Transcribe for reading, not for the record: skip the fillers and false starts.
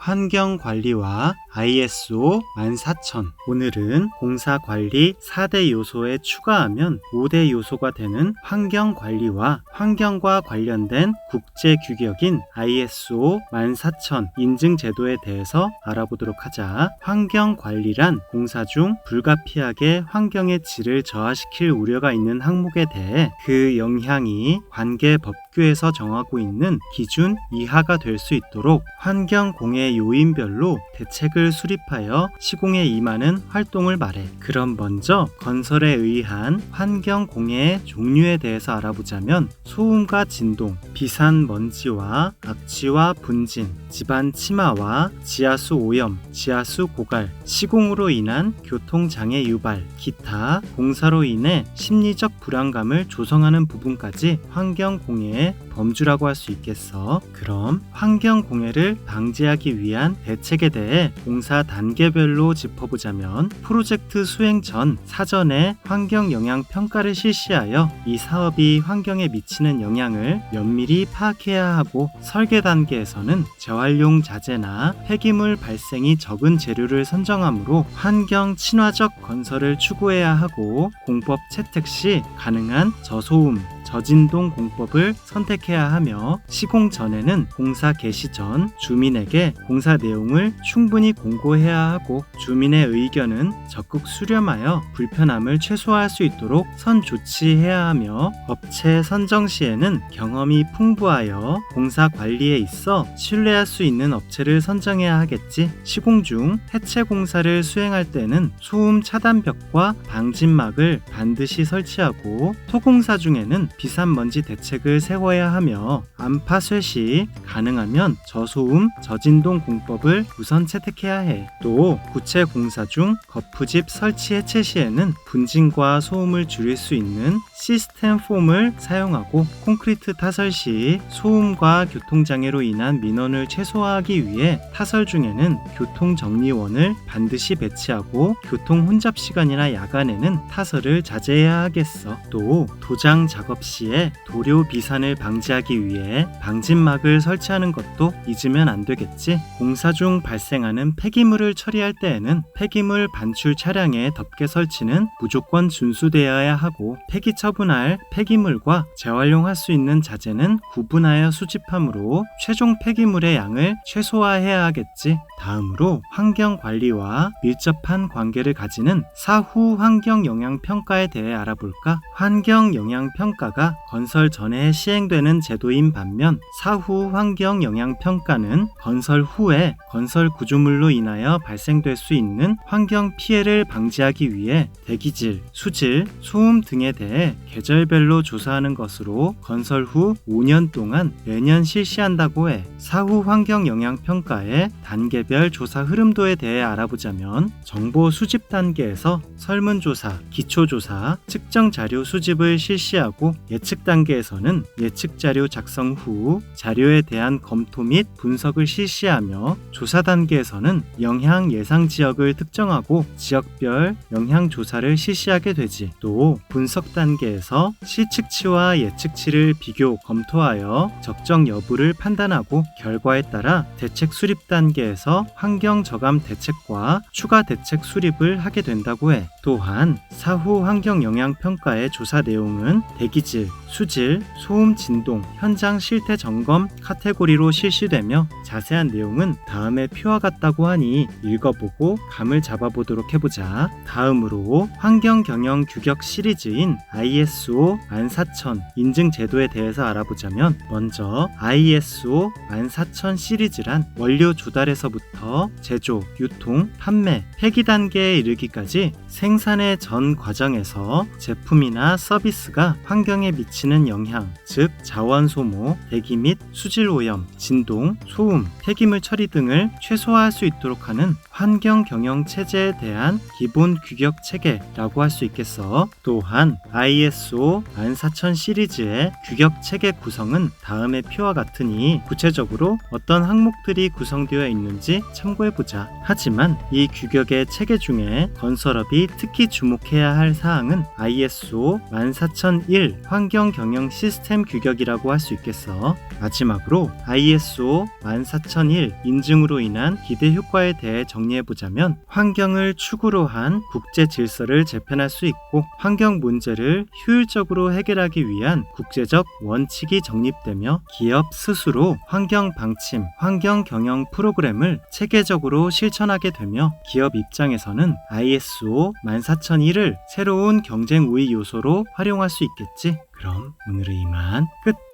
환경관리와 ISO 14000. 오늘은 공사관리 4대 요소에 추가하면 5대 요소가 되는 환경관리와 환경과 관련된 국제규격인 ISO 14000 인증제도에 대해서 알아보도록 하자. 환경관리란 공사 중 불가피하게 환경의 질을 저하시킬 우려가 있는 항목에 대해 그 영향이 관계 법규에서 정하고 있는 기준 이하가 될 수 있도록 환경공해 요인별로 대책을 수립하여 시공에 임하는 활동을 말해. 그럼 먼저 건설에 의한 환경공해의 종류에 대해서 알아보자면 소음과 진동, 비산먼지와 악취와 분진, 집안 침하와 지하수 오염, 지하수 고갈, 시공으로 인한 교통장애 유발, 기타 공사로 인해 심리적 불안감을 조성하는 부분까지 환경공해의 범주라고 할 수 있겠어. 그럼 환경공해를 방지하기 위한 대책에 대해 공사 단계별로 짚어보자면 프로젝트 수행 전 사전에 환경영향평가를 실시하여 이 사업이 환경에 미치는 영향을 면밀히 파악해야 하고, 설계 단계에서는 재활용 자재나 폐기물 발생이 적은 재료를 선정하므로 환경 친화적 건설을 추구해야 하고, 공법 채택 시 가능한 저소음, 저진동 공법을 선택해야 하며, 시공 전에는 공사 개시 전 주민에게 공사 내용을 충분히 공고해야 하고, 주민의 의견은 적극 수렴하여 불편함을 최소화할 수 있도록 선 조치해야 하며, 업체 선정 시에는 경험이 풍부하여 공사 관리에 있어 신뢰할 수 있는 업체를 선정해야 하겠지. 시공 중 해체 공사를 수행할 때는 소음 차단벽과 방진막을 반드시 설치하고, 토공사 중에는 비산먼지 대책을 세워야 하며, 안파 쇄시 가능하면 저소음, 저진동 공법을 우선 채택해야 해. 또 구체 공사 중 거푸집 설치 해체 시에는 분진과 소음을 줄일 수 있는 시스템 폼을 사용하고, 콘크리트 타설 시 소음과 교통장애로 인한 민원을 최소화하기 위해 타설 중에는 교통정리원을 반드시 배치하고, 교통 혼잡 시간이나 야간에는 타설을 자제해야 하겠어. 또 도장 작업 시에 도료 비산을 방지하기 위해 방진막을 설치하는 것도 잊으면 안 되겠지. 공사 중 발생하는 폐기물을 처리할 때에는 폐기물 반출 차량의 덮개 설치는 무조건 준수되어야 하고, 폐기 처분할 폐기물과 재활용할 수 있는 자재는 구분하여 수집하므로 최종 폐기물의 양을 최소화해야 하겠지. 다음으로 환경관리와 밀접한 관계를 가지는 사후 환경영향평가에 대해 알아볼까? 환경영향평가가 건설 전에 시행되는 제도인 반면, 사후 환경영향평가는 건설 후에 건설 구조물로 인하여 발생될 수 있는 환경 피해를 방지하기 위해 대기질, 수질, 소음 등에 대해 계절별로 조사하는 것으로 건설 후 5년 동안 매년 실시한다고 해. 사후 환경영향평가의 단계별 조사 흐름도에 대해 알아보자면, 정보 수집 단계에서 설문조사, 기초조사, 측정 자료 수집을 실시하고, 예측 단계에서는 예측 자료 작성 후 자료에 대한 검토 및 분석을 실시하며, 조사 단계에서는 영향 예상 지역을 특정하고 지역별 영향 조사를 실시하게 되지. 또 분석 단계에서 실측치와 예측치를 비교 검토하여 적정 여부를 판단하고, 결과에 따라 대책 수립 단계에서 환경 저감 대책과 추가 대책 수립을 하게 된다고 해. 또한 사후 환경 영향 평가의 조사 내용은 대기질, 수질, 소음, 진동, 현장 실태 점검 카테고리로 실시되며, 자세한 내용은 다음에 표와 같다고 하니 읽어보고 감을 잡아보도록 해보자. 다음으로 환경 경영 규격 시리즈인 ISO 14000 인증 제도에 대해서 알아보자면, 먼저 ISO 14000 시리즈란 원료 조달에서부터 제조, 유통, 판매, 폐기 단계에 이르기까지 생산의 전 과정에서 제품이나 서비스가 환경에 미치는 영향, 즉 자원 소모, 대기 및 수질 오염, 진동, 소음, 폐기물 처리 등을 최소화할 수 있도록 하는 환경 경영 체제에 대한 기본 규격 체계라고 할 수 있겠어. 또한 ISO 14000 시리즈의 규격 체계 구성은 다음의 표와 같으니 구체적으로 어떤 항목들이 구성되어 있는지 참고해보자. 하지만 이 규격의 체계 중에 건설업이 특히 주목해야 할 사항은 ISO 14001 환경 경영 시스템 규격이라고 할 수 있겠어. 마지막으로 ISO 14001 인증으로 인한 기대 효과에 대해 정리해보자면 환경을 축으로 한 국제 질서를 재편할 수 있고 환경 문제를 효율적으로 해결하기 위한 국제적 원칙이 정립되며 기업 스스로 환경 방침, 환경 경영 프로그램을 체계적으로 실천하게 되며 기업 입장에서는 ISO 14001을 새로운 경쟁 우위 요소로 활용할 수 있겠지. 그럼 오늘은 이만 끝!